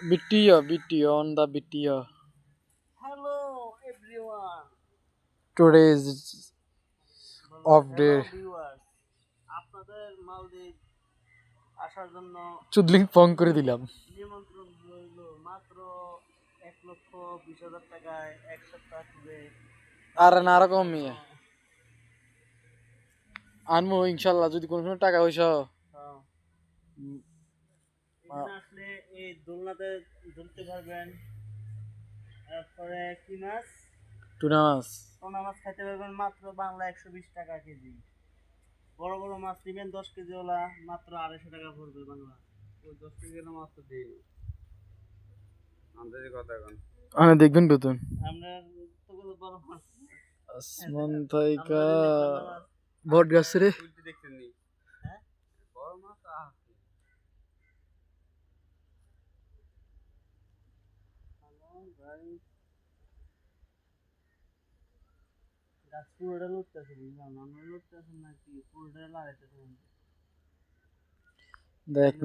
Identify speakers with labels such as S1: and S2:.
S1: BTO on the BTO.
S2: Hello everyone.
S1: Today is
S2: বলো
S1: off
S2: hello
S1: day.
S2: Viewers, আপনাদের মালদ্বীপ আসার জন্য
S1: চুদলিং ফোন করে দিলাম।
S2: নিমন্ত্রণ রইল মাত্র 1,20,000 টাকায় এক সপ্তাহ ট্যুরে
S1: আর না আরো
S2: মালদ্বীপের
S1: কম
S2: জন্য।
S1: ইয়ে আনমু ইনশাল্লাহ যদি কোনো সময় টাকা পয়সা
S2: হ্যাঁ,
S1: উম,
S2: এখানে আসলে এই দোলনাতে দুলতে পারবেন, তারপরে কি মাছ,
S1: টুনা মাছ।
S2: পোনা মাছ খাইতে পারবেন মাত্র বাংলা 120 টাকা কেজি। বড় বড় মাছ নেবেন 10 কেজি ওলা মাত্র 250 টাকা পড়বে বাংলা। ওই 10 কেজি ওলা মাছ তো দিই আমাদের কথা এখন
S1: দেখবেন বেতন
S2: আমরা তো কোনো বড় মাছ
S1: আসমান থাইকা
S2: আমরা দিলে বাংলা মাছ
S1: বট গাছ রে
S2: তুলতে দেখছেন নি। হ্যাঁ, বড় মাছ আছে। হ্যালো গাইস, গাছ পুরোটা লুটতেছে, বুঝলাম না আমরা লুটতেছেন নাকি পুরোটা লাগাইতেছেন।
S1: দেখ